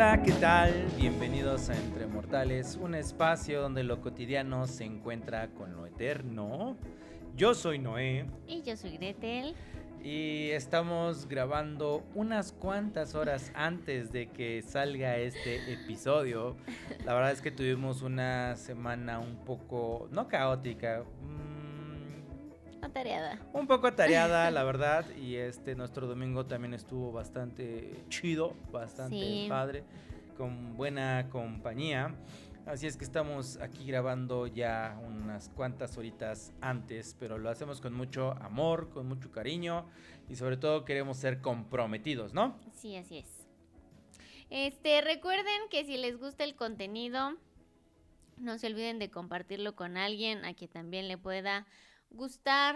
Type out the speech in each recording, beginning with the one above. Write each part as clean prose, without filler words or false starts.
Hola, ¿qué tal? Bienvenidos a Entre Mortales, un espacio donde lo cotidiano se encuentra con lo eterno. Yo soy Noé Y yo soy Gretel. y estamos grabando unas cuantas horas antes de que salga este episodio. La verdad es que tuvimos una semana un poco, no caótica, Atareada. un poco atareada, la verdad, y nuestro domingo también estuvo bastante chido, bastante Sí, padre, con buena compañía. Así es que estamos aquí grabando ya unas cuantas horitas antes, pero lo hacemos con mucho amor, con mucho cariño y sobre todo queremos ser comprometidos, ¿no? sí, así es. Recuerden que si les gusta el contenido, no se olviden de compartirlo con alguien a quien también le pueda gustar.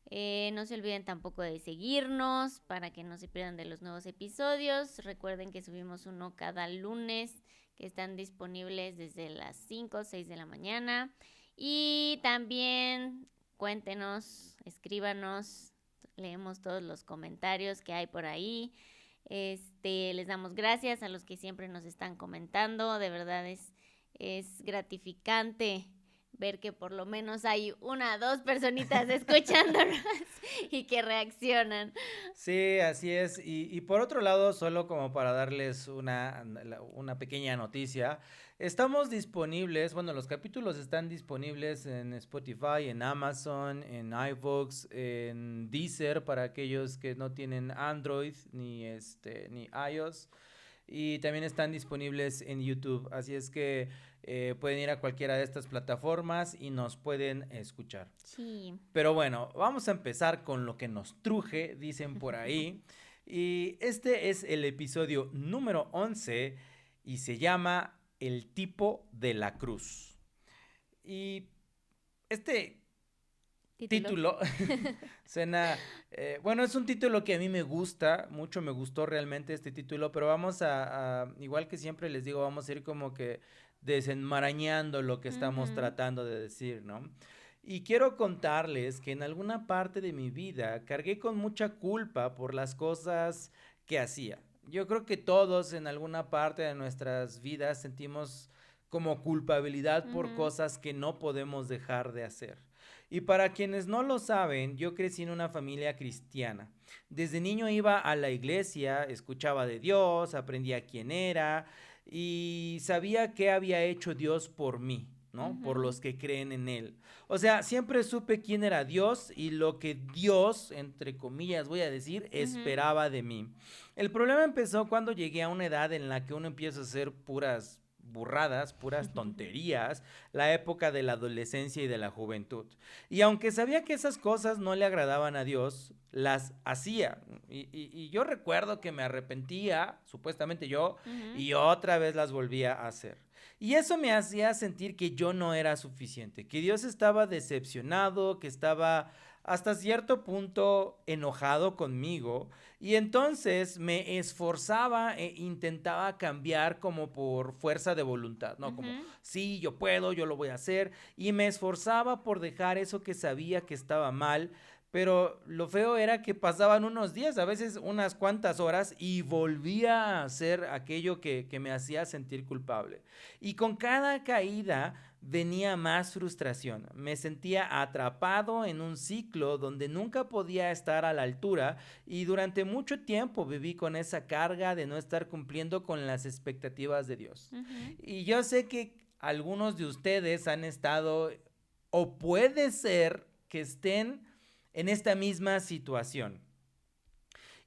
No se olviden tampoco de seguirnos para que no se pierdan de los nuevos episodios. Recuerden que subimos uno cada lunes, que están disponibles desde las 5 o 6 de la mañana. Y también cuéntenos, escríbanos, leemos todos los comentarios que hay por ahí. Les damos gracias a los que siempre nos están comentando. De verdad es gratificante ver que por lo menos hay una o dos personitas escuchándonos y que reaccionan. Sí, así es. Y por otro lado, solo como para darles una pequeña noticia, estamos disponibles, bueno, los capítulos están disponibles en Spotify, en Amazon, en iVoox, en Deezer para aquellos que no tienen Android ni iOS. Y también están disponibles en YouTube. Así es que pueden ir a cualquiera de estas plataformas y nos pueden escuchar. Sí. Pero bueno, vamos a empezar con lo que nos truje, dicen por ahí. Y este es el episodio número 11 y se llama El tipo de la cruz. Y este Título. título suena, bueno, es un título que a mí me gusta, mucho me gustó realmente este título, pero vamos igual que siempre les digo, vamos a ir como que desenmarañando lo que estamos Ujú. tratando de decir, ¿no? Y quiero contarles que en alguna parte de mi vida cargué con mucha culpa por las cosas que hacía. Yo creo que todos en alguna parte de nuestras vidas sentimos como culpabilidad por Ujú. cosas que no podemos dejar de hacer. Y para quienes no lo saben, yo crecí en una familia cristiana. Desde niño iba a la iglesia, escuchaba de Dios, aprendía quién era y sabía qué había hecho Dios por mí, ¿no? Por Ujú. los que creen en Él. O sea, siempre supe quién era Dios y lo que Dios, entre comillas voy a decir, Ujú. esperaba de mí. El problema empezó cuando llegué a una edad en la que uno empieza a hacer puras burradas, puras tonterías, la época de la adolescencia y de la juventud. Y aunque sabía que esas cosas no le agradaban a Dios, las hacía. Y yo recuerdo que me arrepentía, supuestamente yo, Ujú. y otra vez las volvía a hacer. Y eso me hacía sentir que yo no era suficiente, que Dios estaba decepcionado, que estaba hasta cierto punto enojado conmigo y entonces me esforzaba e intentaba cambiar como por fuerza de voluntad, ¿no? Como, Ujú. sí, yo puedo, yo lo voy a hacer y me esforzaba por dejar eso que sabía que estaba mal, pero lo feo era que pasaban unos días, a veces unas cuantas horas y volvía a hacer aquello que me hacía sentir culpable. Y con cada caída venía más frustración. Me sentía atrapado en un ciclo donde nunca podía estar a la altura y durante mucho tiempo viví con esa carga de no estar cumpliendo con las expectativas de Dios. Ujú. Y yo sé que algunos de ustedes han estado o puede ser que estén en esta misma situación.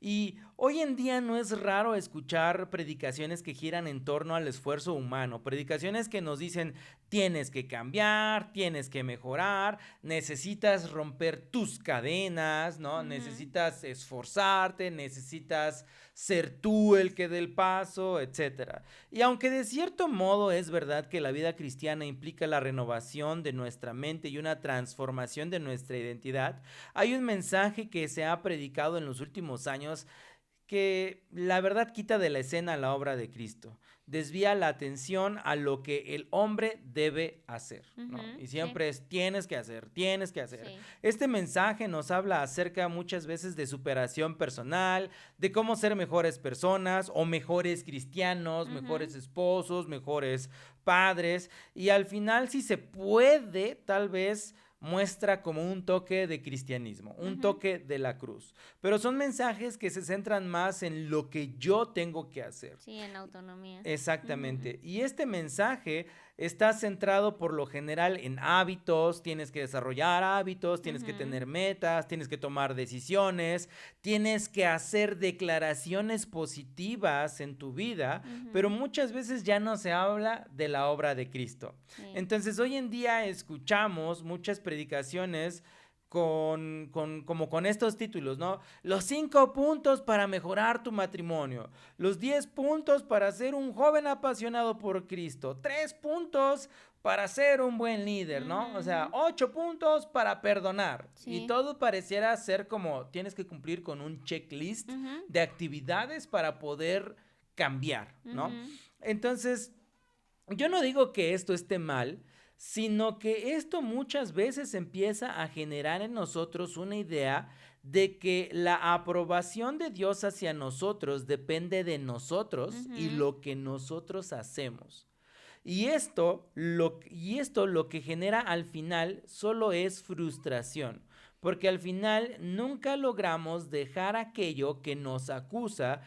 Y hoy en día no es raro escuchar predicaciones que giran en torno al esfuerzo humano, predicaciones que nos dicen tienes que cambiar, tienes que mejorar, necesitas romper tus cadenas, ¿no? Ujú. Necesitas esforzarte, necesitas ser tú el que dé el paso, etcétera. Y aunque de cierto modo es verdad que la vida cristiana implica la renovación de nuestra mente y una transformación de nuestra identidad, hay un mensaje que se ha predicado en los últimos años que la verdad quita de la escena la obra de Cristo, desvía la atención a lo que el hombre debe hacer, ¿no? Y siempre es tienes que hacer, tienes que hacer. Sí. Este mensaje nos habla acerca muchas veces de superación personal, de cómo ser mejores personas o mejores cristianos, mejores esposos, mejores padres, y al final si se puede, tal vez muestra como un toque de cristianismo, un toque de la cruz. Pero son mensajes que se centran más en lo que yo tengo que hacer. Sí, en autonomía. Exactamente. Y este mensaje está centrado por lo general en hábitos, tienes que desarrollar hábitos, tienes que tener metas, tienes que tomar decisiones, tienes que hacer declaraciones positivas en tu vida, pero muchas veces ya no se habla de la obra de Cristo. Sí. Entonces hoy en día escuchamos muchas predicaciones como con estos títulos, ¿no? Los 5 puntos para mejorar tu matrimonio, los 10 puntos para ser un joven apasionado por Cristo, 3 puntos para ser un buen líder, ¿no? O sea, 8 puntos para perdonar. Sí. Y todo pareciera ser como tienes que cumplir con un checklist de actividades para poder cambiar, ¿no? Entonces, yo no digo que esto esté mal, sino que esto muchas veces empieza a generar en nosotros una idea de que la aprobación de Dios hacia nosotros depende de nosotros y lo que nosotros hacemos. Y esto lo que genera al final solo es frustración, porque al final nunca logramos dejar aquello que nos acusa,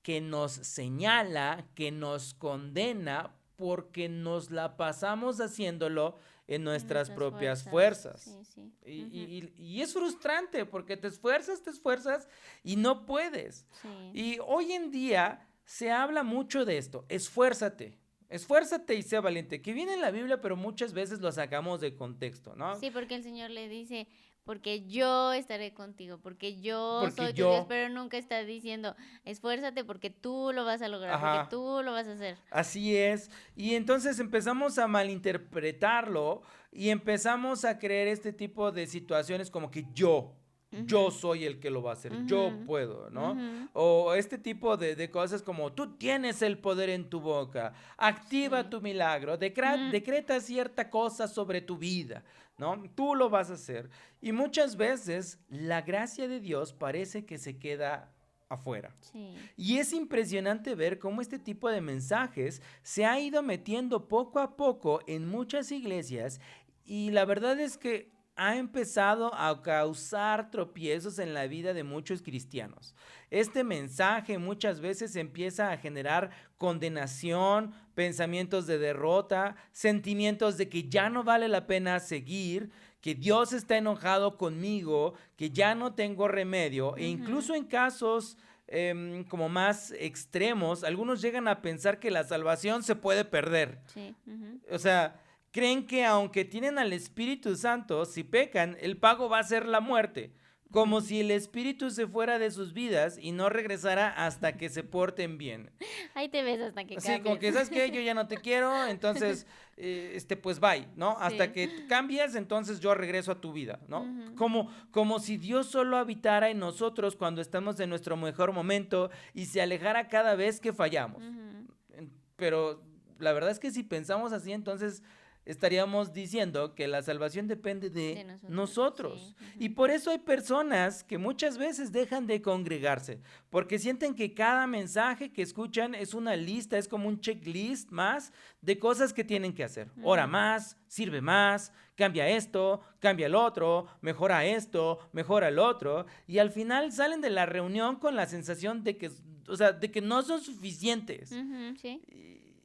que nos señala, que nos condena, porque nos la pasamos haciéndolo en nuestras propias fuerzas. Sí. Y es frustrante porque te esfuerzas y no puedes. Sí. Y hoy en día se habla mucho de esto, esfuérzate y sé valiente, que viene en la Biblia, pero muchas veces lo sacamos de contexto, ¿no? Sí, porque el Señor le dice, porque yo estaré contigo, porque yo Porque soy tu yo- Dios, pero nunca está diciendo, esfuérzate porque tú lo vas a lograr, Ajá. porque tú lo vas a hacer. Así es, y entonces empezamos a malinterpretarlo y empezamos a creer este tipo de situaciones como que yo soy el que lo va a hacer, yo puedo, ¿no? O este tipo de cosas como tú tienes el poder en tu boca, activa Sí. tu milagro, decreta cierta cosa sobre tu vida, ¿no? Tú lo vas a hacer. Y muchas veces la gracia de Dios parece que se queda afuera. Sí. Y es impresionante ver cómo este tipo de mensajes se ha ido metiendo poco a poco en muchas iglesias y la verdad es que ha empezado a causar tropiezos en la vida de muchos cristianos. Este mensaje muchas veces empieza a generar condenación, pensamientos de derrota, sentimientos de que ya no vale la pena seguir, que Dios está enojado conmigo, que ya no tengo remedio, e incluso en casos como más extremos, algunos llegan a pensar que la salvación se puede perder. Sí. O sea, creen que aunque tienen al Espíritu Santo, si pecan, el pago va a ser la muerte. Como si el Espíritu se fuera de sus vidas y no regresara hasta que se porten bien. Ahí te ves hasta que Sí, cambies. como que, ¿sabes qué? Yo ya no te quiero, entonces, pues bye, ¿no? Sí. Hasta que tú cambies, entonces yo regreso a tu vida, ¿no? Como si Dios solo habitara en nosotros cuando estamos en nuestro mejor momento y se alejara cada vez que fallamos. Pero la verdad es que si pensamos así, entonces estaríamos diciendo que la salvación depende de nosotros. Sí. Y por eso hay personas que muchas veces dejan de congregarse, porque sienten que cada mensaje que escuchan es una lista, es como un checklist más de cosas que tienen que hacer. Ora más, sirve más, cambia esto, cambia el otro, mejora esto, mejora el otro, y al final salen de la reunión con la sensación de que, o sea, de que no son suficientes. Sí.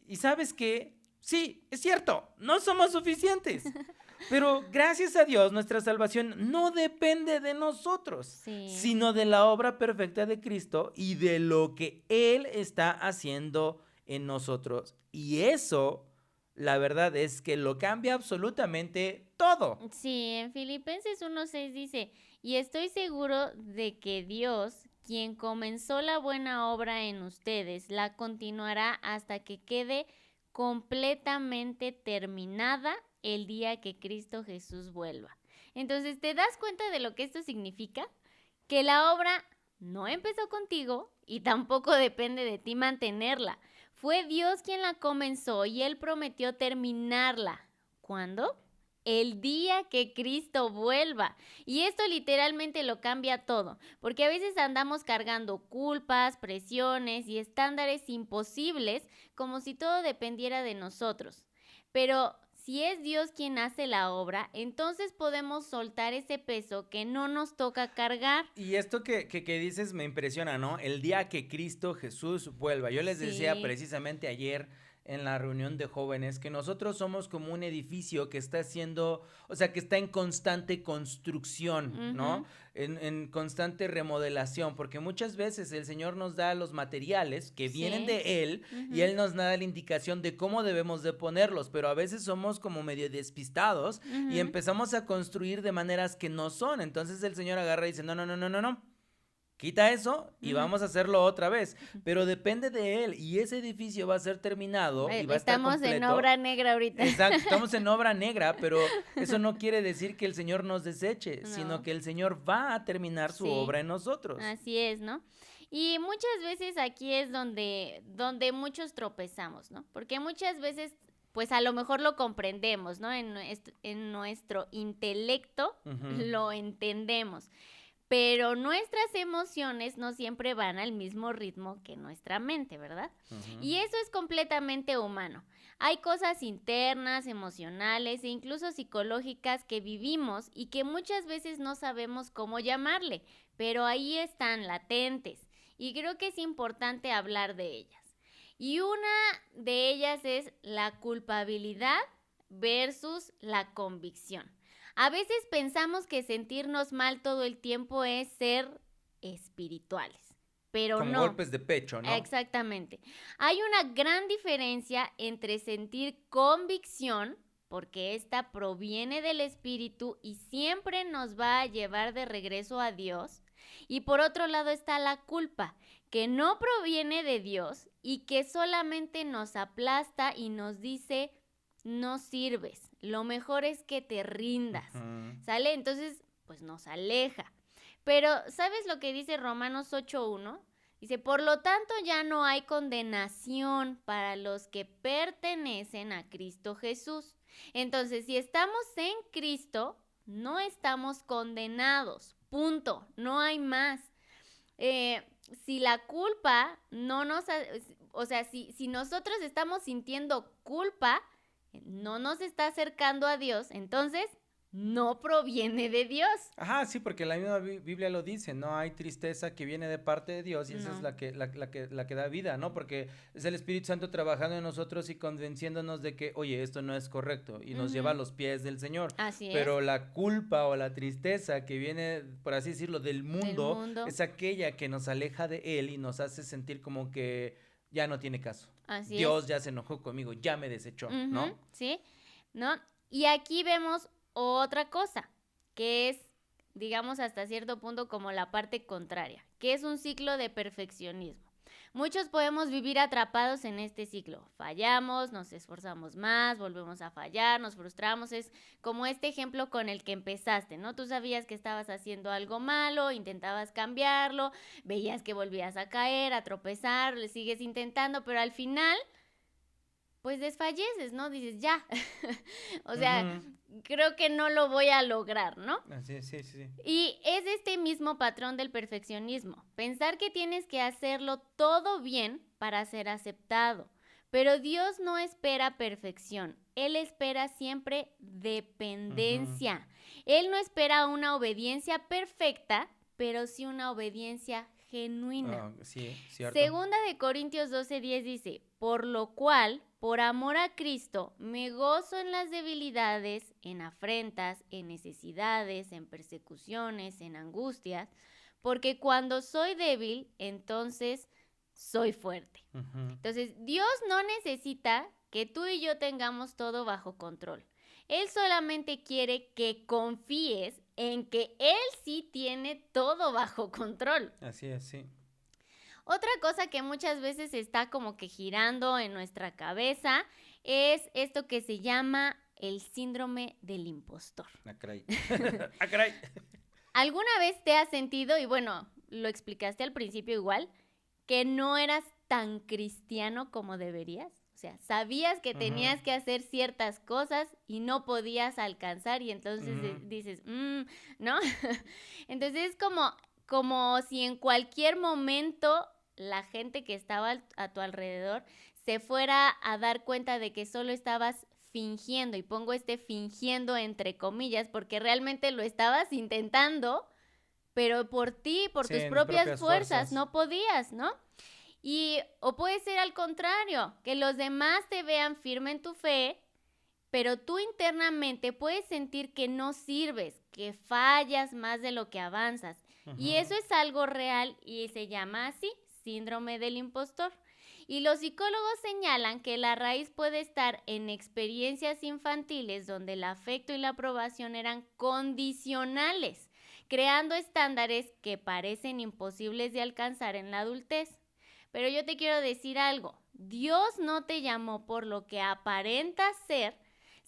Y sabes qué, sí, es cierto, no somos suficientes. Pero gracias a Dios, nuestra salvación no depende de nosotros, Sí. sino de la obra perfecta de Cristo y de lo que Él está haciendo en nosotros. Y eso, la verdad es que lo cambia absolutamente todo. Sí, en Filipenses 1:6 dice, y estoy seguro de que Dios, quien comenzó la buena obra en ustedes, la continuará hasta que quede completamente terminada el día que Cristo Jesús vuelva. Entonces, ¿te das cuenta de lo que esto significa? Que la obra no empezó contigo y tampoco depende de ti mantenerla. Fue Dios quien la comenzó y Él prometió terminarla. ¿Cuándo? El día que Cristo vuelva. Y esto literalmente lo cambia todo, porque a veces andamos cargando culpas, presiones y estándares imposibles como si todo dependiera de nosotros. Pero si es Dios quien hace la obra, entonces podemos soltar ese peso que no nos toca cargar. Y esto que dices me impresiona, ¿no? El día que Cristo Jesús vuelva. Yo les decía Sí. precisamente ayer en la reunión de jóvenes que nosotros somos como un edificio que está haciendo, o sea, que está en constante construcción, ¿no? Ujú. En constante remodelación, porque muchas veces el Señor nos da los materiales que vienen Sí. de Él y Ujú. Él nos da la indicación de cómo debemos de ponerlos, pero a veces somos como medio despistados y Ujú. empezamos a construir de maneras que no son. Entonces el Señor agarra y dice, no, no, no, no, no, no. Quita eso y Ujú. vamos a hacerlo otra vez. Pero depende de Él y ese edificio va a ser terminado y va a estar Estamos en completo. obra negra ahorita. Exacto, estamos en obra negra, pero eso no quiere decir que el Señor nos deseche, sino No. que el Señor va a terminar su Sí. obra en nosotros. Así es, ¿no? Y muchas veces aquí es donde muchos tropezamos, ¿no? Porque muchas veces, pues a lo mejor lo comprendemos, ¿no? En nuestro intelecto Ujú, lo entendemos, pero nuestras emociones no siempre van al mismo ritmo que nuestra mente, ¿verdad? ujú. Y eso es completamente humano. Hay cosas internas, emocionales e incluso psicológicas que vivimos y que muchas veces no sabemos cómo llamarle, pero ahí están latentes y creo que es importante hablar de ellas. Y una de ellas es la culpabilidad versus la convicción. A veces pensamos que sentirnos mal todo el tiempo es ser espirituales, pero Como no. golpes de pecho, ¿no? Exactamente. Hay una gran diferencia entre sentir convicción, porque esta proviene del Espíritu y siempre nos va a llevar de regreso a Dios, y por otro lado está la culpa, que no proviene de Dios y que solamente nos aplasta y nos dice, no sirves, lo mejor es que te rindas, Ujú. ¿sale? Entonces, pues nos aleja. Pero, ¿sabes lo que dice Romanos 8:1? Dice, por lo tanto ya no hay condenación para los que pertenecen a Cristo Jesús. Entonces, si estamos en Cristo, no estamos condenados. Punto. No hay más. Eh, si la culpa no nos... O sea, si nosotros estamos sintiendo culpa, no nos está acercando a Dios, entonces no proviene de Dios. Ajá, sí, porque la misma Biblia lo dice, no hay tristeza que viene de parte de Dios y esa es No. la que da vida, ¿no? Porque es el Espíritu Santo trabajando en nosotros y convenciéndonos de que, oye, esto no es correcto y nos lleva a Ujú. los pies del Señor. Así es. Pero la culpa o la tristeza que viene, por así decirlo, del Del mundo, mundo. es aquella que nos aleja de Él y nos hace sentir como que ya no tiene caso. Así Dios es. ya se enojó conmigo, ya me desechó, Ujú, ¿no? ¿sí? ¿No? Y aquí vemos otra cosa, que es, digamos, hasta cierto punto como la parte contraria, que es un ciclo de perfeccionismo. Muchos podemos vivir atrapados en este ciclo. Fallamos, nos esforzamos más, volvemos a fallar, nos frustramos. Es como este ejemplo con el que empezaste, ¿no? Tú sabías que estabas haciendo algo malo, intentabas cambiarlo, veías que volvías a caer, a tropezar, le sigues intentando, pero al final pues desfalleces, ¿no? Dices, ya, o sea, Ujú. creo que no lo voy a lograr, ¿no? Así es, sí, sí, sí. Y es este mismo patrón del perfeccionismo, pensar que tienes que hacerlo todo bien para ser aceptado. Pero Dios no espera perfección, Él espera siempre Ujú. dependencia. Él no espera una obediencia perfecta, pero sí una obediencia genuina. Ah, sí, cierto. Segunda de Corintios 12:10 dice, por lo cual, por amor a Cristo, me gozo en las debilidades, en afrentas, en necesidades, en persecuciones, en angustias, porque cuando soy débil, entonces soy fuerte. Ujú. Entonces, Dios no necesita que tú y yo tengamos todo bajo control. Él solamente quiere que confíes en que Él sí tiene todo bajo control. Así es, sí. Otra cosa que muchas veces está como que girando en nuestra cabeza es esto que se llama el síndrome del impostor. Ah, caray. Ah, caray. ¿Alguna vez te has sentido, y bueno, lo explicaste al principio igual, que no eras tan cristiano como deberías. O sea, sabías que tenías que hacer ciertas cosas y no podías alcanzar y entonces dices, ¿no? Entonces es como si en cualquier momento la gente que estaba a tu alrededor se fuera a dar cuenta de que solo estabas fingiendo, y pongo fingiendo entre comillas, porque realmente lo estabas intentando, pero por ti, por Sí, tus en mis propias propias fuerzas, fuerzas. no podías, ¿no? O puede ser al contrario, que los demás te vean firme en tu fe, pero tú internamente puedes sentir que no sirves, que fallas más de lo que avanzas. Y eso es algo real y se llama así, síndrome del impostor. Y los psicólogos señalan que la raíz puede estar en experiencias infantiles donde el afecto y la aprobación eran condicionales, creando estándares que parecen imposibles de alcanzar en la adultez. Pero yo te quiero decir algo, Dios no te llamó por lo que aparenta ser,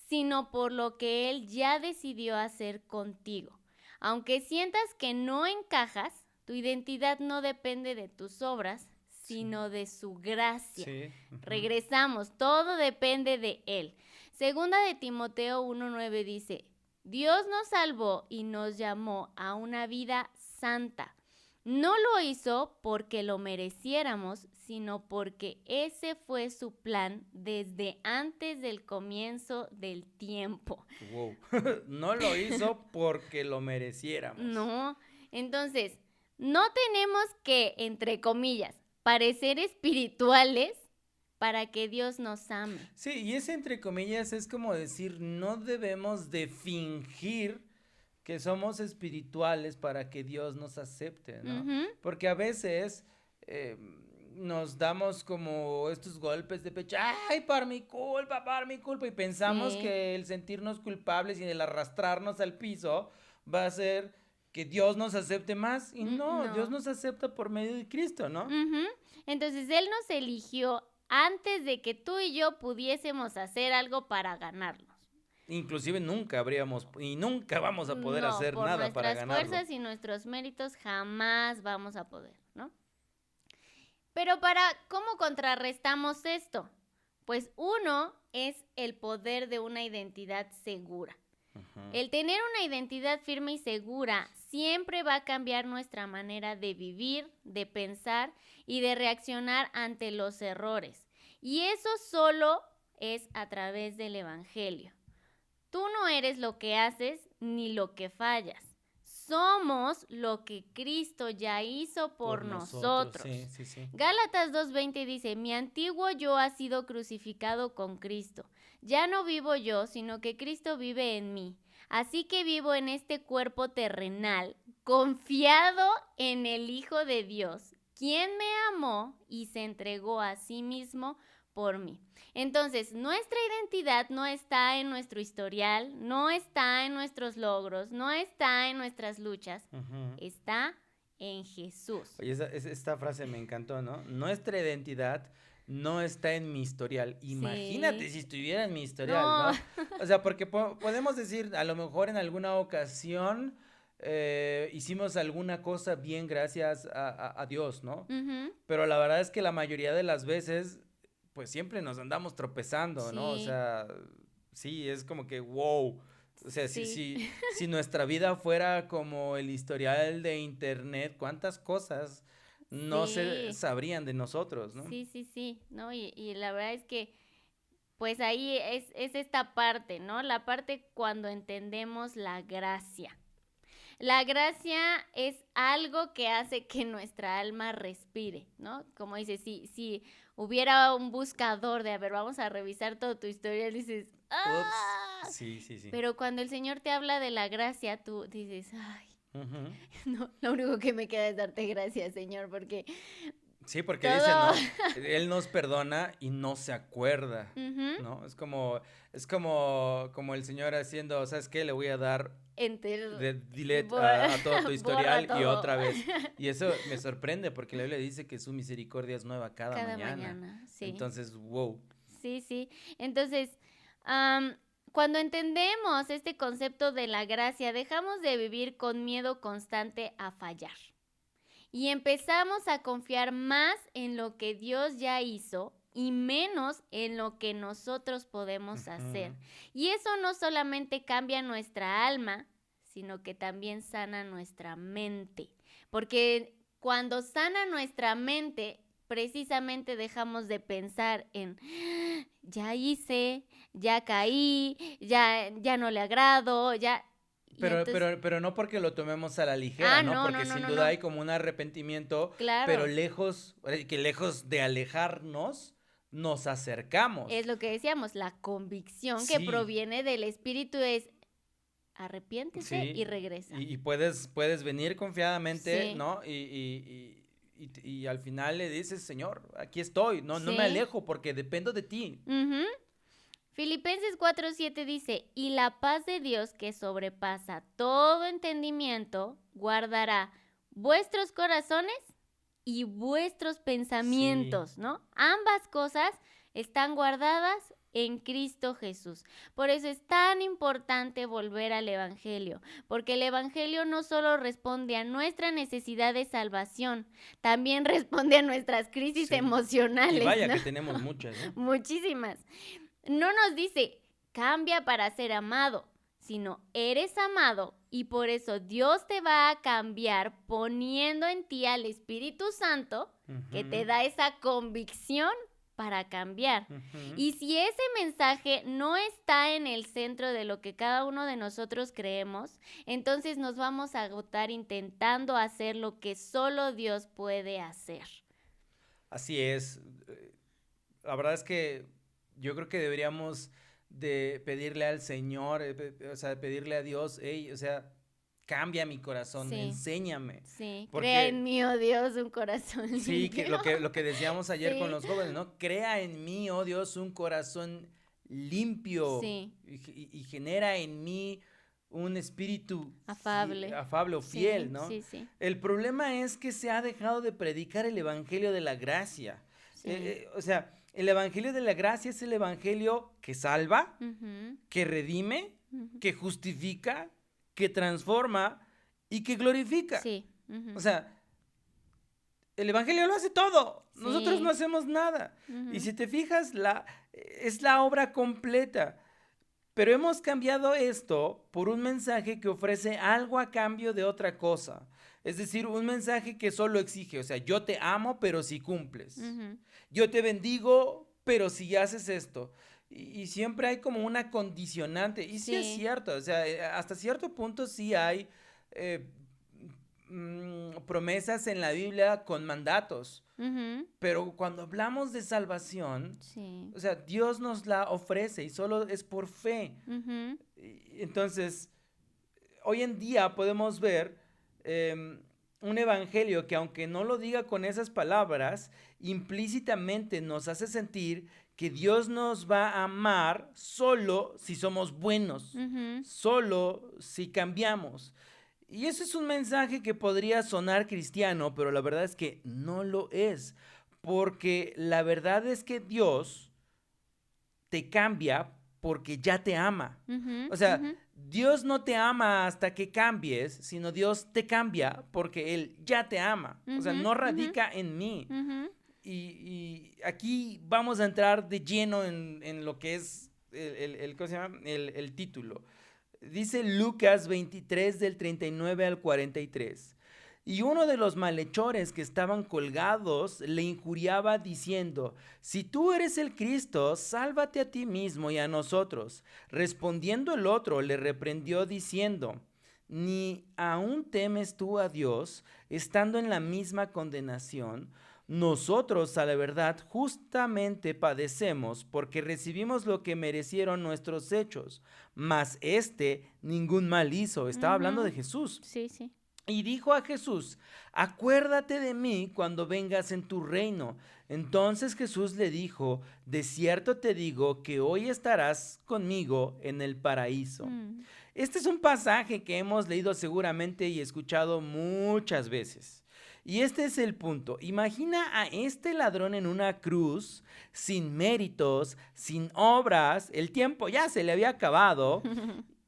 sino por lo que Él ya decidió hacer contigo. Aunque sientas que no encajas, tu identidad no depende de tus obras, sino de su gracia. Sí. Regresamos, todo depende de Él. Segunda de Timoteo 1:9 dice, Dios nos salvó y nos llamó a una vida santa. No lo hizo porque lo mereciéramos, sino porque ese fue su plan desde antes del comienzo del tiempo. Wow. No lo hizo porque lo mereciéramos. No, entonces, no tenemos que, entre comillas, parecer espirituales para que Dios nos ame. Sí, y ese entre comillas es como decir, no debemos de fingir que somos espirituales para que Dios nos acepte, ¿no? Porque a veces nos damos como estos golpes de pecho, ay, por mi culpa, y pensamos que el sentirnos culpables y el arrastrarnos al piso va a hacer que Dios nos acepte más, y no, Dios nos acepta por medio de Cristo, ¿no? Entonces Él nos eligió antes de que tú y yo pudiésemos hacer algo para ganarnos. Inclusive nunca vamos a poder hacer nada para ganarlo. Por nuestras fuerzas y nuestros méritos jamás vamos a poder, ¿no? Pero ¿cómo contrarrestamos esto? Pues uno es el poder de una identidad segura. El tener una identidad firme y segura siempre va a cambiar nuestra manera de vivir, de pensar y de reaccionar ante los errores. Y eso solo es a través del Evangelio. Tú no eres lo que haces ni lo que fallas. Somos lo que Cristo ya hizo por nosotros. Sí. Gálatas 2:20 dice, mi antiguo yo ha sido crucificado con Cristo. Ya no vivo yo, sino que Cristo vive en mí. Así que vivo en este cuerpo terrenal, confiado en el Hijo de Dios, quien me amó y se entregó a sí mismo por mí. Entonces, nuestra identidad no está en nuestro historial, no está en nuestros logros, no está en nuestras luchas, está en Jesús. Oye, esta frase me encantó, ¿no? Nuestra identidad no está en mi historial. Imagínate si estuviera en mi historial, ¿no? O sea, porque podemos decir, a lo mejor en alguna ocasión hicimos alguna cosa bien gracias a Dios, ¿no? Pero la verdad es que la mayoría de las veces pues siempre nos andamos tropezando, ¿no? O sea, sí, es como que wow. O sea, si nuestra vida fuera como el historial de internet, ¿cuántas cosas no se sabrían de nosotros, no? Sí, ¿no? Y la verdad es que, pues ahí es esta parte, ¿no? La parte cuando entendemos la gracia. La gracia es algo que hace que nuestra alma respire, ¿no? Como dices, si hubiera un buscador de, a ver, vamos a revisar toda tu historia, dices, ¡ah! Ups. Sí. Pero cuando el Señor te habla de la gracia, tú dices, ay, no, lo único que me queda es darte gracias, Señor, porque... Sí, porque dice, ¿no? Él nos perdona y no se acuerda, ¿no? Es como el Señor haciendo, ¿sabes qué? Le voy a dar delete a todo tu historial y otra vez. Y eso me sorprende porque la Biblia dice que su misericordia es nueva cada mañana. Sí. Entonces, wow. Sí. Entonces, cuando entendemos este concepto de la gracia, dejamos de vivir con miedo constante a fallar. y empezamos a confiar más en lo que Dios ya hizo y menos en lo que nosotros podemos hacer. Y eso no solamente cambia nuestra alma, sino que también sana nuestra mente. Porque cuando sana nuestra mente, precisamente dejamos de pensar en ya hice, ya caí, ya no le agrado, ya. Pero no porque lo tomemos a la ligera, ¿no? No, Porque sin duda hay como un arrepentimiento, claro. Pero lejos de alejarnos, nos acercamos. Es lo que decíamos, la convicción Sí. que proviene del Espíritu es arrepiéntese Sí. y regresa. Y puedes venir confiadamente, Sí. ¿no? Y al final le dices, Señor, aquí estoy, no Sí. me alejo porque dependo de ti. Ujú. Filipenses 4:7 dice, y la paz de Dios que sobrepasa todo entendimiento, guardará vuestros corazones y vuestros pensamientos, ¿no? Ambas cosas están guardadas en Cristo Jesús. Por eso es tan importante volver al Evangelio, porque el Evangelio no solo responde a nuestra necesidad de salvación, también responde a nuestras crisis emocionales. Y vaya, ¿no? que tenemos muchas, ¿no? Muchísimas. No nos dice, cambia para ser amado, sino eres amado y por eso Dios te va a cambiar poniendo en ti al Espíritu Santo que te da esa convicción para cambiar. Y si ese mensaje no está en el centro de lo que cada uno de nosotros creemos, entonces nos vamos a agotar intentando hacer lo que solo Dios puede hacer. Así es. La verdad es que yo creo que deberíamos de pedirle al Señor, o sea, pedirle a Dios, o sea, cambia mi corazón, enséñame. Sí, crea en mí, oh Dios, un corazón limpio. Sí, que lo que decíamos ayer con los jóvenes, ¿no? Crea en mí, oh Dios, un corazón limpio. Sí. Y genera en mí un espíritu afable o fiel, ¿no? Sí, sí. El problema es que se ha dejado de predicar el evangelio de la gracia. Sí. O sea, el evangelio de la gracia es el evangelio que salva, que redime, que justifica, que transforma y que glorifica. Sí. O sea, el evangelio lo hace todo. Sí. Nosotros no hacemos nada. Y si te fijas, es la obra completa. Pero hemos cambiado esto por un mensaje que ofrece algo a cambio de otra cosa. Es decir, un mensaje que solo exige, o sea, yo te amo, pero si cumples. Yo te bendigo, pero si haces esto. Y siempre hay como una condicionante. Y sí es cierto, o sea, hasta cierto punto sí hay promesas en la Biblia con mandatos. Pero cuando hablamos de salvación, o sea, Dios nos la ofrece y solo es por fe. Entonces, hoy en día podemos ver un evangelio que, aunque no lo diga con esas palabras, implícitamente nos hace sentir que Dios nos va a amar solo si somos buenos, solo si cambiamos. Y eso es un mensaje que podría sonar cristiano, pero la verdad es que no lo es, porque la verdad es que Dios te cambia porque ya te ama. O sea, Dios no te ama hasta que cambies, sino Dios te cambia porque Él ya te ama. O sea, no radica en mí. Y aquí vamos a entrar de lleno en lo que es ¿cómo se llama? El título. Dice Lucas 23 del 39 al 43. Y uno de los malhechores que estaban colgados le injuriaba diciendo: si tú eres el Cristo, sálvate a ti mismo y a nosotros. Respondiendo el otro, le reprendió diciendo: ¿ni aún temes tú a Dios, estando en la misma condenación? Nosotros, a la verdad, justamente padecemos porque recibimos lo que merecieron nuestros hechos, mas ningún mal hizo. Estaba hablando de Jesús. Sí, sí. Y dijo a Jesús: acuérdate de mí cuando vengas en tu reino. Entonces Jesús le dijo: de cierto te digo que hoy estarás conmigo en el paraíso. Este es un pasaje que hemos leído seguramente y escuchado muchas veces. Y este es el punto. Imagina a este ladrón en una cruz, sin méritos, sin obras, el tiempo ya se le había acabado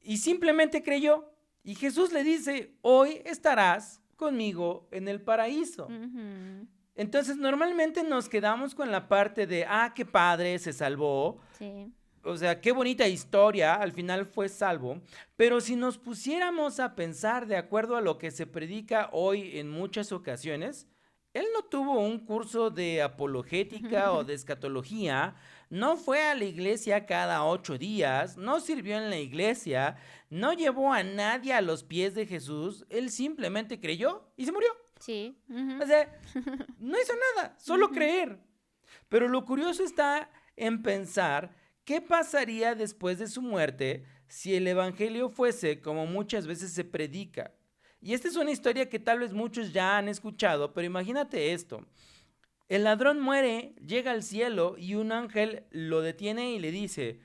y simplemente creyó. Y Jesús le dice: hoy estarás conmigo en el paraíso. Ujú. Entonces, normalmente nos quedamos con la parte de, qué padre, se salvó. Sí. O sea, qué bonita historia, al final fue salvo. Pero si nos pusiéramos a pensar de acuerdo a lo que se predica hoy en muchas ocasiones, él no tuvo un curso de apologética o de escatología, no fue a la iglesia cada 8 días, no sirvió en la iglesia, no llevó a nadie a los pies de Jesús, él simplemente creyó y se murió. Sí. Ujú. O sea, no hizo nada, solo Ujú. creer. Pero lo curioso está en pensar qué pasaría después de su muerte si el evangelio fuese como muchas veces se predica. Y esta es una historia que tal vez muchos ya han escuchado, pero imagínate esto. El ladrón muere, llega al cielo y un ángel lo detiene y le dice,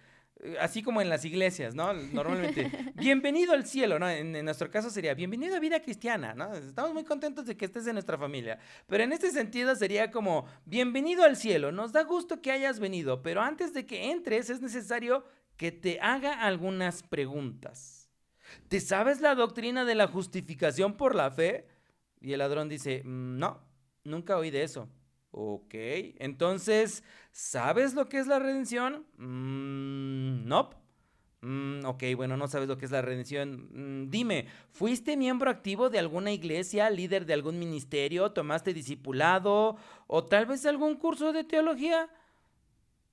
así como en las iglesias, ¿no? Normalmente, bienvenido al cielo, ¿no? En nuestro caso sería, bienvenido a vida cristiana, ¿no? Estamos muy contentos de que estés en nuestra familia. Pero en este sentido sería como, bienvenido al cielo, nos da gusto que hayas venido, pero antes de que entres es necesario que te haga algunas preguntas. ¿Te sabes la doctrina de la justificación por la fe? Y el ladrón dice, no, nunca oí de eso. Ok, entonces, ¿sabes lo que es la redención? No. Ok, bueno, no sabes lo que es la redención. Dime, ¿fuiste miembro activo de alguna iglesia, líder de algún ministerio, tomaste discipulado o tal vez algún curso de teología?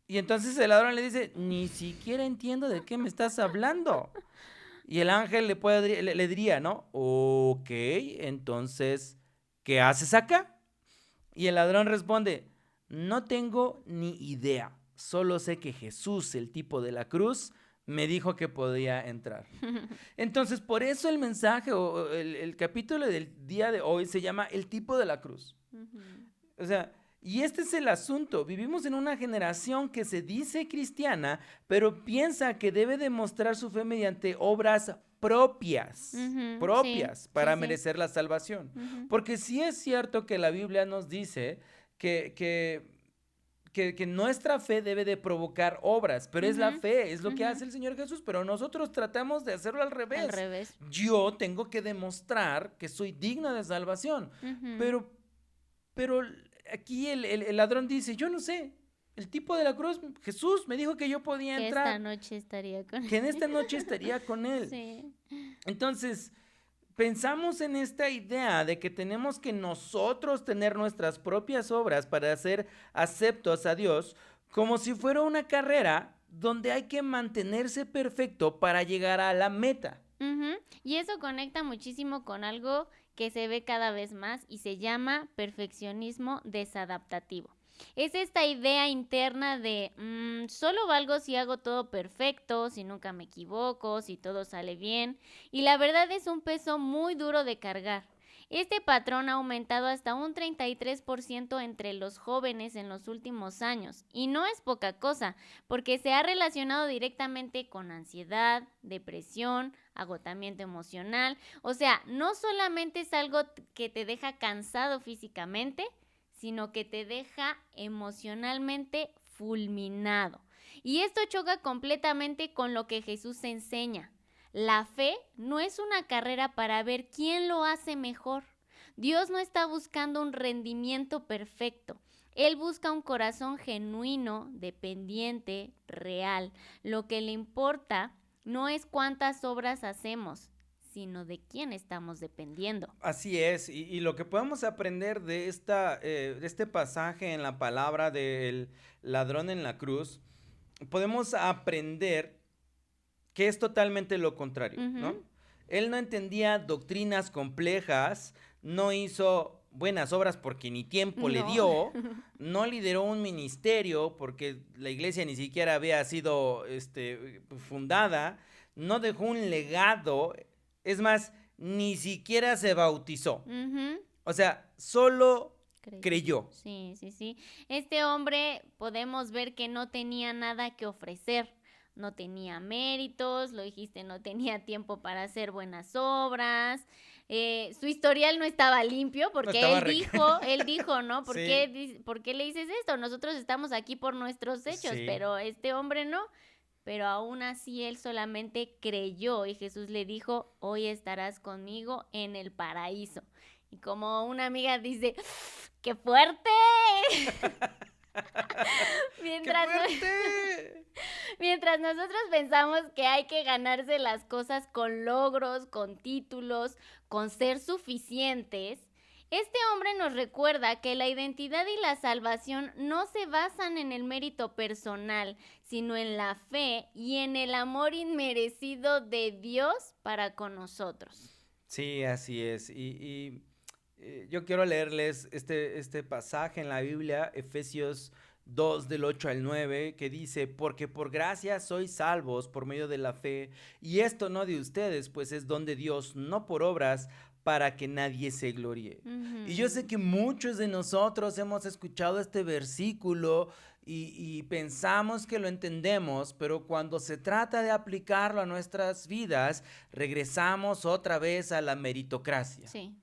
Y entonces el ladrón le dice, ni siquiera entiendo de qué me estás hablando. Y el ángel le diría, ¿no? Ok, entonces, ¿qué haces acá? Y el ladrón responde, no tengo ni idea, solo sé que Jesús, el tipo de la cruz, me dijo que podía entrar. Entonces, por eso el mensaje o el capítulo del día de hoy se llama El tipo de la cruz. Ujú. O sea, y este es el asunto. Vivimos en una generación que se dice cristiana, pero piensa que debe demostrar su fe mediante obras Ujú. Sí, propias sí, para sí. merecer la salvación. Ujú. Porque sí es cierto que la Biblia nos dice que, que, que nuestra fe debe de provocar obras, pero es la Ujú. fe, es lo que Ujú. hace el Señor Jesús, pero nosotros tratamos de hacerlo al Al revés. revés. Yo tengo que demostrar que soy digno de salvación, Ujú. pero pero aquí el ladrón dice, yo no sé, el tipo de la cruz, Jesús me dijo que yo podía Que esta entrar, noche estaría con que en él. esta noche estaría con él. Sí. Entonces, pensamos en esta idea de que tenemos que nosotros tener nuestras propias obras para ser aceptos a Dios, como si fuera una carrera donde hay que mantenerse perfecto para llegar a la meta. Ujú. Y eso conecta muchísimo con algo que se ve cada vez más y se llama perfeccionismo desadaptativo. Es esta idea interna de solo valgo si hago todo perfecto, si nunca me equivoco, si todo sale bien. Y la verdad es un peso muy duro de cargar. Este patrón ha aumentado hasta un 33% entre los jóvenes en los últimos años. Y no es poca cosa, porque se ha relacionado directamente con ansiedad, depresión, agotamiento emocional. O sea, no solamente es algo que te deja cansado físicamente, sino que te deja emocionalmente fulminado. Y esto choca completamente con lo que Jesús enseña. La fe no es una carrera para ver quién lo hace mejor. Dios no está buscando un rendimiento perfecto. Él busca un corazón genuino, dependiente, real. Lo que le importa no es cuántas obras hacemos, sino de quién estamos dependiendo. Así es, y lo que podemos aprender de este pasaje en la palabra del ladrón en la cruz, podemos aprender que es totalmente lo contrario, Ujú. ¿no? Él no entendía doctrinas complejas, no hizo buenas obras porque ni tiempo le No. dio, no lideró un ministerio porque la iglesia ni siquiera había sido fundada, no dejó un legado, es más, ni siquiera se bautizó. Ujú. O sea, solo Creyó. creyó. Sí, sí, sí. Este hombre podemos ver que no tenía nada que ofrecer, no tenía méritos, lo dijiste, no tenía tiempo para hacer buenas obras, su historial no estaba limpio No porque estaba él dijo, ¿no? Sí, ¿Por qué le dices esto? Nosotros estamos aquí por nuestros hechos, sí. pero este hombre no. Pero aún así él solamente creyó y Jesús le dijo, hoy estarás conmigo en el paraíso. Y como una amiga dice, ¡qué fuerte! ¡Qué Mientras, fuerte! mientras nosotros pensamos que hay que ganarse las cosas con logros, con títulos, con ser suficientes, este hombre nos recuerda que la identidad y la salvación no se basan en el mérito personal, sino en la fe y en el amor inmerecido de Dios para con nosotros. Sí, así es. Yo quiero leerles este pasaje en la Biblia, Efesios 2 del 8 al 9, que dice, porque por gracia sois salvos por medio de la fe, y esto no de ustedes, pues es don de Dios, no por obras, para que nadie se gloríe. Y yo sé que muchos de nosotros hemos escuchado este versículo y pensamos que lo entendemos, pero cuando se trata de aplicarlo a nuestras vidas, regresamos otra vez a la meritocracia. Sí.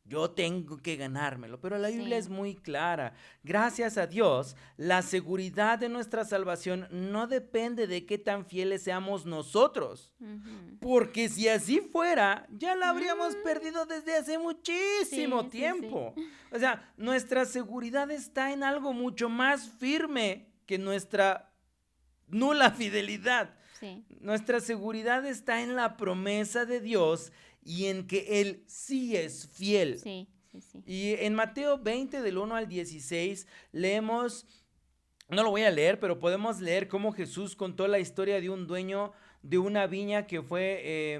Yo tengo que ganármelo, pero la Biblia es Sí. muy clara. Gracias a Dios, la seguridad de nuestra salvación no depende de qué tan fieles seamos nosotros. Ujú. Porque si así fuera, ya la habríamos Mm, perdido desde hace muchísimo sí, sí, sí. tiempo. O sea, nuestra seguridad está en algo mucho más firme que nuestra nula fidelidad. Sí, Nuestra seguridad está en la promesa de Dios y en que Él sí es fiel. sí, sí, sí. Y en Mateo 20 del 1 al 16 leemos, no lo voy a leer, pero podemos leer cómo Jesús contó la historia de un dueño de una viña que fue,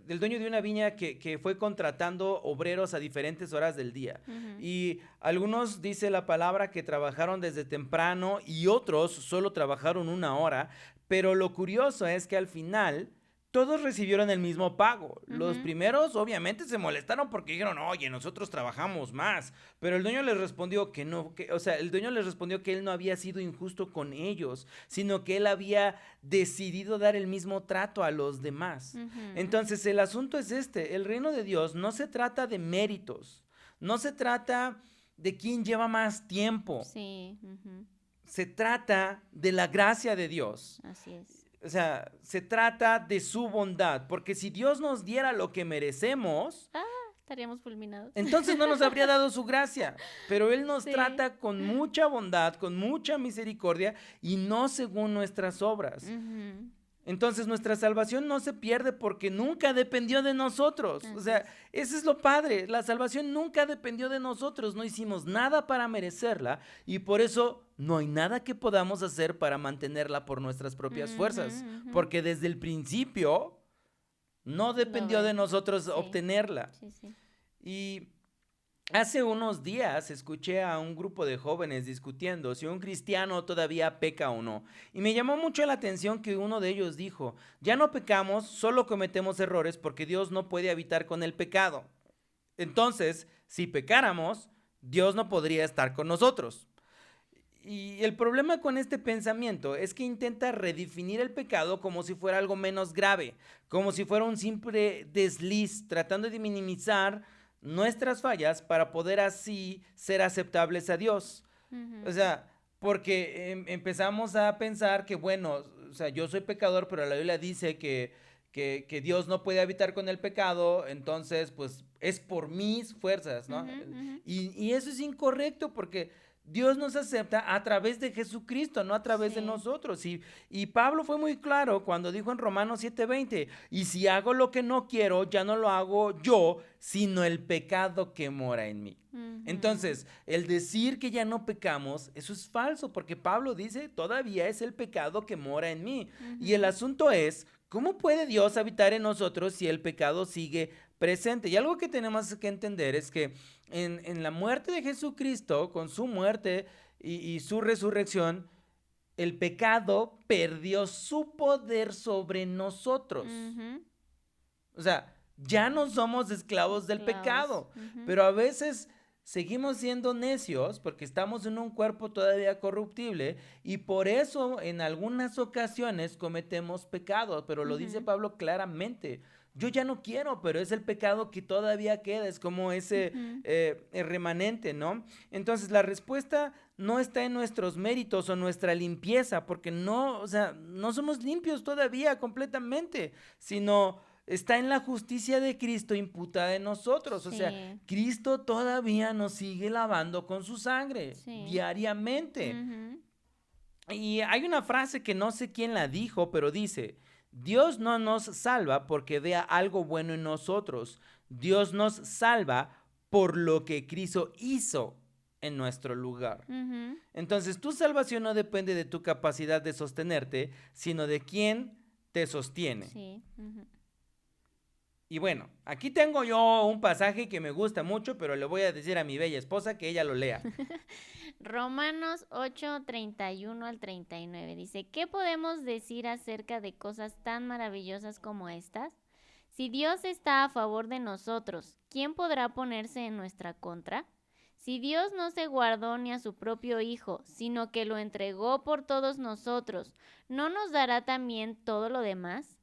del dueño de una viña que fue contratando obreros a diferentes horas del día. Ujú. Y algunos, dice la palabra, que trabajaron desde temprano y otros solo trabajaron una hora, pero lo curioso es que al final todos recibieron el mismo pago. Los Ujú. primeros obviamente se molestaron porque dijeron, oye, nosotros trabajamos más. Pero el dueño les respondió que no, o sea, el dueño les respondió que él no había sido injusto con ellos, sino que él había decidido dar el mismo trato a los demás. Ujú. Entonces el asunto es este, el reino de Dios no se trata de méritos, no se trata de quién lleva más tiempo, Sí, ujú. se trata de la gracia de Dios. Así es. O sea, se trata de su bondad, porque si Dios nos diera lo que merecemos, Ah, estaríamos fulminados. entonces no nos habría dado su gracia, pero Él nos Sí. trata con mucha bondad, con mucha misericordia y no según nuestras obras. Ujú. Entonces nuestra salvación no se pierde porque nunca dependió de nosotros. O Así sea, es. eso es lo padre. La salvación nunca dependió de nosotros. No hicimos nada para merecerla y por eso no hay nada que podamos hacer para mantenerla por nuestras propias fuerzas. Ujú, ujú. Porque desde el principio no Lo dependió de ves. nosotros Sí, obtenerla. sí, sí. Y hace unos días escuché a un grupo de jóvenes discutiendo si un cristiano todavía peca o no. Y me llamó mucho la atención que uno de ellos dijo, ya no pecamos, solo cometemos errores porque Dios no puede habitar con el pecado. Entonces, si pecáramos, Dios no podría estar con nosotros. Y el problema con este pensamiento es que intenta redefinir el pecado como si fuera algo menos grave, como si fuera un simple desliz, tratando de minimizar nuestras fallas para poder así ser aceptables a Dios. O Ujú. sea, porque empezamos a pensar que, bueno, o sea, yo soy pecador, pero la Biblia dice que Dios no puede habitar con el pecado, entonces, pues, es por mis fuerzas, ¿no? Ujú, ujú. Y eso es incorrecto porque Dios nos acepta a través de Jesucristo, no a través de Sí. nosotros. Y Pablo fue muy claro cuando dijo en Romanos 7:20, y si hago lo que no quiero, ya no lo hago yo, sino el pecado que mora en mí. Ujú. Entonces, el decir que ya no pecamos, eso es falso, porque Pablo dice, todavía es el pecado que mora en mí. Y el Ujú. asunto es, ¿cómo puede Dios habitar en nosotros si el pecado sigue presente? Y algo que tenemos que entender es que en la muerte de Jesucristo, con su muerte y su resurrección, el pecado perdió su poder sobre nosotros. Ujú. O sea, ya no somos esclavos del Esclavos. pecado, Ujú. pero a veces seguimos siendo necios porque estamos en un cuerpo todavía corruptible y por eso en algunas ocasiones cometemos pecados, pero lo dice Ujú. Pablo claramente. Yo ya no quiero, pero es el pecado que todavía queda, es como ese Ujú. remanente, ¿no? Entonces la respuesta no está en nuestros méritos o nuestra limpieza, porque no, o sea, no somos limpios todavía completamente, sino está en la justicia de Cristo imputada en nosotros. O sea, Sí. Cristo todavía nos sigue lavando con su sangre Sí. diariamente. Ujú. Y hay una frase que no sé quién la dijo, pero dice, Dios no nos salva porque vea algo bueno en nosotros. Dios nos salva por lo que Cristo hizo en nuestro lugar. Ujú. Entonces, tu salvación no depende de tu capacidad de sostenerte, sino de quién te sostiene. Sí. Ujú. Y bueno, aquí tengo yo un pasaje que me gusta mucho, pero le voy a decir a mi bella esposa que ella lo lea. Romanos 8:31 al 39 dice, ¿qué podemos decir acerca de cosas tan maravillosas como estas? Si Dios está a favor de nosotros, ¿quién podrá ponerse en nuestra contra? Si Dios no se guardó ni a su propio Hijo, sino que lo entregó por todos nosotros, ¿no nos dará también todo lo demás?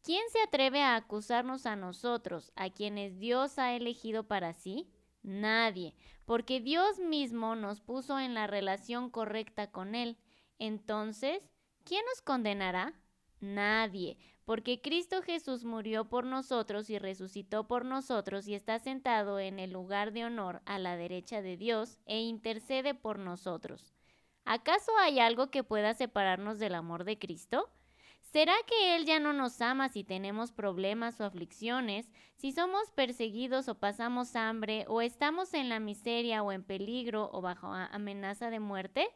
¿Quién se atreve a acusarnos a nosotros, a quienes Dios ha elegido para sí? Nadie, porque Dios mismo nos puso en la relación correcta con Él. Entonces, ¿quién nos condenará? Nadie, porque Cristo Jesús murió por nosotros y resucitó por nosotros y está sentado en el lugar de honor a la derecha de Dios e intercede por nosotros. ¿Acaso hay algo que pueda separarnos del amor de Cristo? ¿Será que Él ya no nos ama si tenemos problemas o aflicciones, si somos perseguidos o pasamos hambre, o estamos en la miseria o en peligro o bajo amenaza de muerte?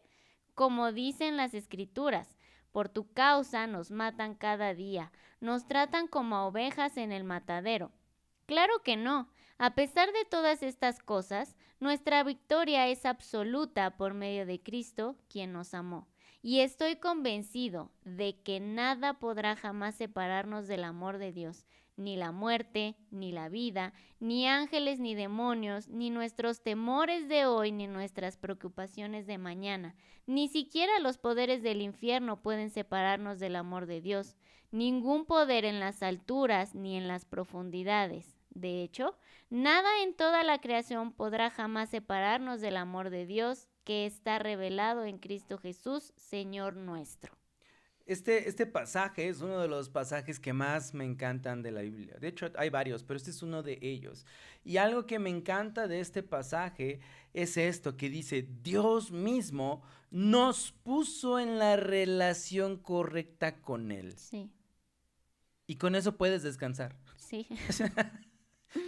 Como dicen las Escrituras, por tu causa nos matan cada día, nos tratan como a ovejas en el matadero. Claro que no. A pesar de todas estas cosas, nuestra victoria es absoluta por medio de Cristo, quien nos amó. Y estoy convencido de que nada podrá jamás separarnos del amor de Dios, ni la muerte, ni la vida, ni ángeles, ni demonios, ni nuestros temores de hoy, ni nuestras preocupaciones de mañana. Ni siquiera los poderes del infierno pueden separarnos del amor de Dios. Ningún poder en las alturas ni en las profundidades. De hecho, nada en toda la creación podrá jamás separarnos del amor de Dios que está revelado en Cristo Jesús, Señor nuestro. Este pasaje es uno de los pasajes que más me encantan de la Biblia. De hecho, hay varios, pero este es uno de ellos. Y algo que me encanta de este pasaje es esto que dice, Dios mismo nos puso en la relación correcta con Él. Sí, Y con eso puedes descansar. sí.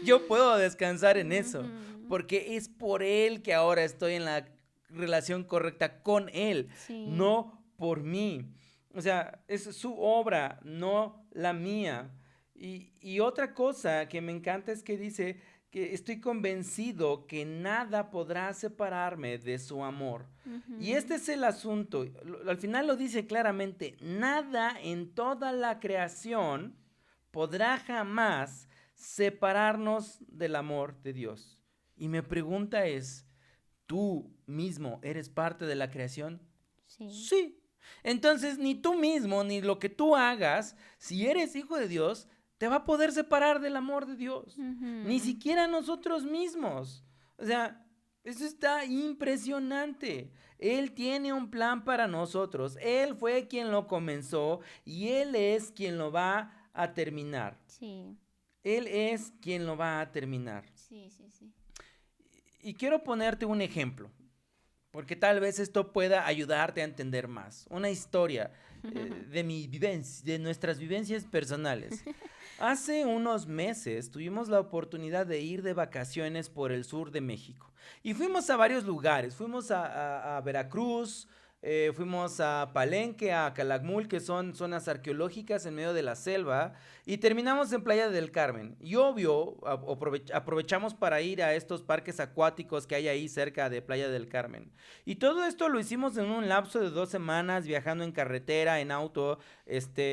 Yo puedo descansar en eso, Ujú. porque es por Él que ahora estoy en la relación correcta con Él, Sí, no por mí. O sea, es su obra, no la mía. Y otra cosa que me encanta es que dice que estoy convencido que nada podrá separarme de su amor. Y ujú. este es el asunto. Al final lo dice claramente, nada en toda la creación podrá jamás separarnos del amor de Dios. Y mi pregunta es, ¿tú mismo eres parte de la creación? Sí. Sí. Entonces, ni tú mismo, ni lo que tú hagas, si eres hijo de Dios, te va a poder separar del amor de Dios. Ni Ujú. siquiera nosotros mismos. O sea, eso está impresionante. Él tiene un plan para nosotros. Él fue quien lo comenzó y Él es quien lo va a terminar. Sí, Él es quien lo va a terminar. sí, sí, sí. Y quiero ponerte un ejemplo, porque tal vez esto pueda ayudarte a entender más. Una historia de mi vivencia, de nuestras vivencias personales. Hace unos meses tuvimos la oportunidad de ir de vacaciones por el sur de México. Y fuimos a varios lugares. Fuimos a Veracruz, fuimos a Palenque, a Calakmul, que son zonas arqueológicas en medio de la selva. Y terminamos en Playa del Carmen. Y obvio, aprovechamos para ir a estos parques acuáticos que hay ahí cerca de Playa del Carmen. Y todo esto lo hicimos en un lapso de 2 semanas, viajando en carretera, en auto.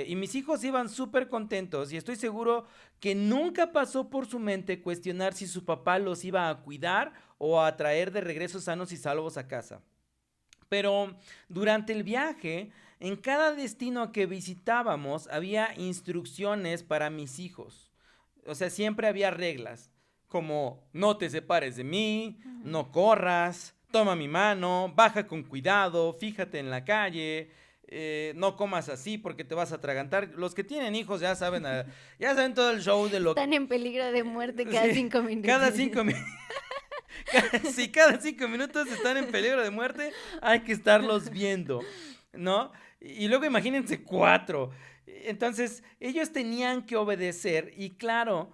Y mis hijos iban súper contentos y estoy seguro que nunca pasó por su mente cuestionar si su papá los iba a cuidar o a traer de regreso sanos y salvos a casa. Pero durante el viaje, en cada destino que visitábamos había instrucciones para mis hijos. O sea, siempre había reglas, como no te separes de mí, Ujú. no corras, toma mi mano, baja con cuidado, fíjate en la calle. no comas así porque te vas a atragantar. Los que tienen hijos ya saben todo el show de lo que... Están en peligro de muerte cada Sí, 5 minutos. cada 5 minutos. Si cada 5 minutos están en peligro de muerte, hay que estarlos viendo, ¿no? Y luego imagínense 4. Entonces, ellos tenían que obedecer y claro,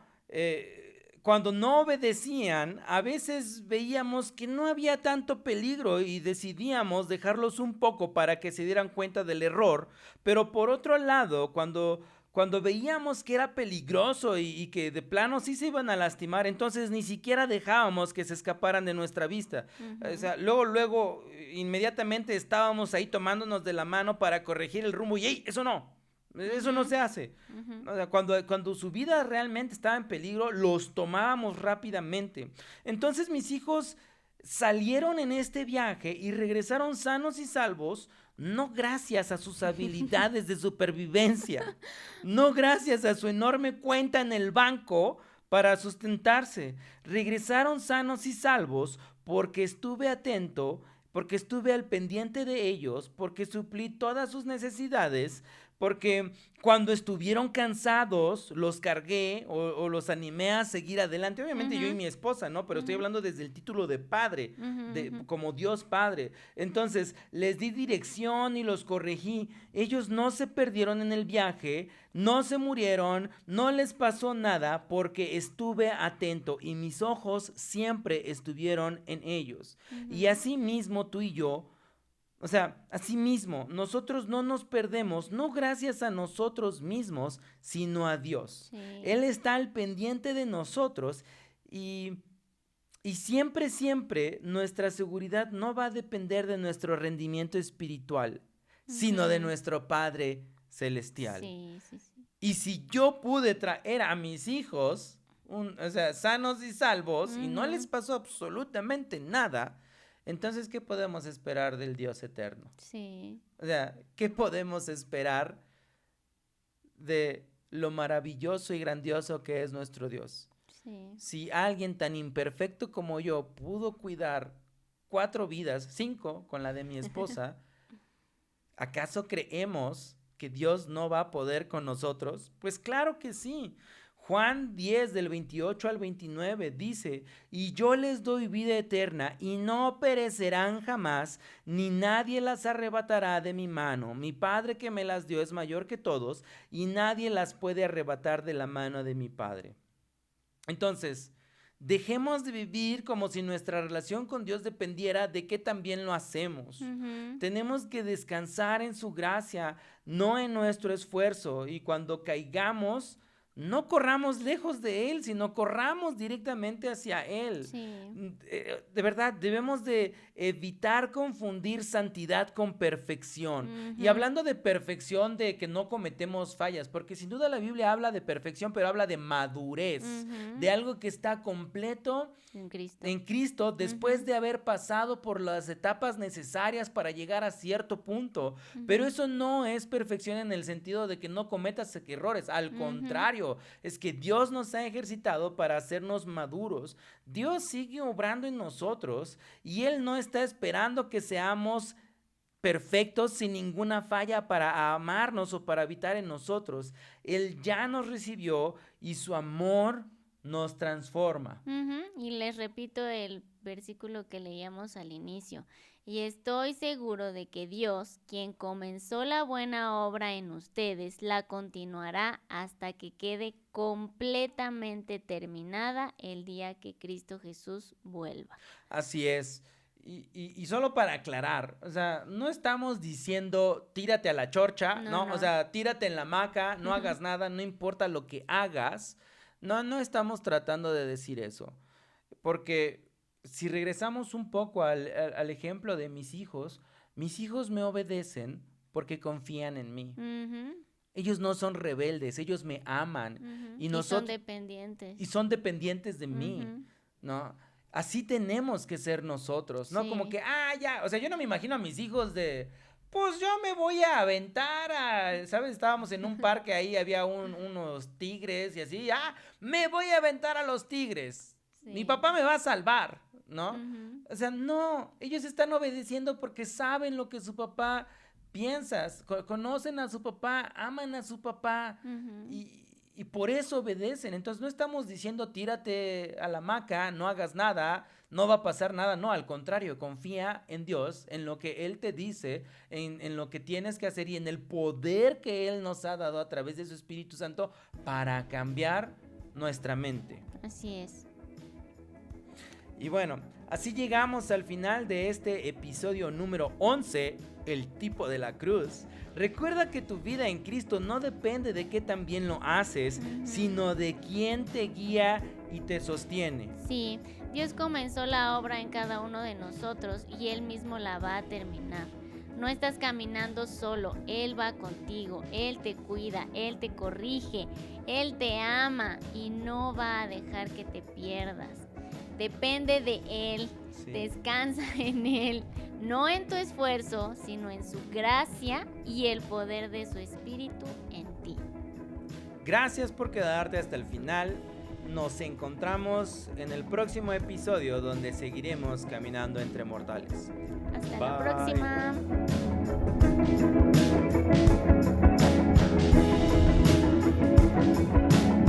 cuando no obedecían, a veces veíamos que no había tanto peligro y decidíamos dejarlos un poco para que se dieran cuenta del error, pero por otro lado, cuando veíamos que era peligroso y que de plano sí se iban a lastimar, entonces ni siquiera dejábamos que se escaparan de nuestra vista. O sea, luego, inmediatamente estábamos ahí tomándonos de la mano para corregir el rumbo y ¡ey! Eso no se hace. O sea, cuando su vida realmente estaba en peligro, los tomábamos rápidamente. Entonces mis hijos salieron en este viaje y regresaron sanos y salvos, no gracias a sus habilidades de supervivencia, no gracias a su enorme cuenta en el banco para sustentarse. Regresaron sanos y salvos porque estuve atento, porque estuve al pendiente de ellos, porque suplí todas sus necesidades, porque cuando estuvieron cansados los cargué o los animé a seguir adelante. Obviamente yo y mi esposa, ¿no? Pero estoy hablando desde el título de padre, como Dios Padre. Entonces les di dirección y los corregí. Ellos no se perdieron en el viaje, no se murieron, no les pasó nada porque estuve atento y mis ojos siempre estuvieron en ellos. Y así mismo tú y yo, o sea, asimismo, nosotros no nos perdemos, no gracias a nosotros mismos, sino a Dios. Sí. Él está al pendiente de nosotros y siempre nuestra seguridad no va a depender de nuestro rendimiento espiritual, sino de nuestro Padre Celestial. Sí. Y si yo pude traer a mis hijos, sanos y salvos, y no les pasó absolutamente nada, entonces, ¿qué podemos esperar del Dios eterno? Sí. O sea, ¿qué podemos esperar de lo maravilloso y grandioso que es nuestro Dios? Sí. Si alguien tan imperfecto como yo pudo cuidar 4 vidas, 5 con la de mi esposa, ¿acaso creemos que Dios no va a poder con nosotros? Pues claro que sí. Juan 10 del 28 al 29 dice, y yo les doy vida eterna y no perecerán jamás, ni nadie las arrebatará de mi mano. Mi Padre que me las dio es mayor que todos y nadie las puede arrebatar de la mano de mi Padre. Entonces, dejemos de vivir como si nuestra relación con Dios dependiera de qué tan bien lo hacemos. Tenemos que descansar en su gracia, no en nuestro esfuerzo. Y cuando caigamos, no corramos lejos de Él, sino corramos directamente hacia Él. Sí. De verdad, debemos de evitar confundir santidad con perfección. Y hablando de perfección, de que no cometemos fallas, porque sin duda la Biblia habla de perfección, pero habla de madurez, de algo que está completo en Cristo después de haber pasado por las etapas necesarias para llegar a cierto punto. Pero eso no es perfección en el sentido de que no cometas errores, al contrario, es que Dios nos ha ejercitado para hacernos maduros. Dios sigue obrando en nosotros y Él no está esperando que seamos perfectos sin ninguna falla para amarnos o para habitar en nosotros. Él ya nos recibió y su amor nos transforma. Y les repito el versículo que leíamos al inicio. Y estoy seguro de que Dios, quien comenzó la buena obra en ustedes, la continuará hasta que quede completamente terminada el día que Cristo Jesús vuelva. Así es. Y solo para aclarar, o sea, no estamos diciendo tírate a la chorcha, ¿no? O sea, tírate en la hamaca, no hagas nada, no importa lo que hagas. No estamos tratando de decir eso. Porque si regresamos un poco al ejemplo de mis hijos me obedecen porque confían en mí. Ellos no son rebeldes, ellos me aman. Y son dependientes. Y son dependientes de mí, ¿no? Así tenemos que ser nosotros, ¿no? Sí. Como que, ya, o sea, yo no me imagino a mis hijos pues yo me voy a aventar ¿sabes? Estábamos en un parque, ahí había unos tigres y así, me voy a aventar a los tigres. Sí. Mi papá me va a salvar, ¿no? O sea, no, ellos están obedeciendo porque saben lo que su papá piensas, conocen a su papá, aman a su papá Ujú. y por eso obedecen. Entonces no estamos diciendo tírate a la hamaca, no hagas nada, no va a pasar nada. No, al contrario, confía en Dios, en lo que Él te dice, en lo que tienes que hacer y en el poder que Él nos ha dado a través de su Espíritu Santo para cambiar nuestra mente. Así es. Y bueno, así llegamos al final de este episodio número 11, el tipo de la cruz. Recuerda que tu vida en Cristo no depende de qué tan bien lo haces, Ujú. sino de quién te guía y te sostiene. Sí, Dios comenzó la obra en cada uno de nosotros y Él mismo la va a terminar. No estás caminando solo, Él va contigo, Él te cuida, Él te corrige, Él te ama y no va a dejar que te pierdas. Depende de Él, Sí. descansa en Él, no en tu esfuerzo, sino en su gracia y el poder de su Espíritu en ti. Gracias por quedarte hasta el final. Nos encontramos en el próximo episodio donde seguiremos caminando entre mortales. Hasta la Bye. próxima.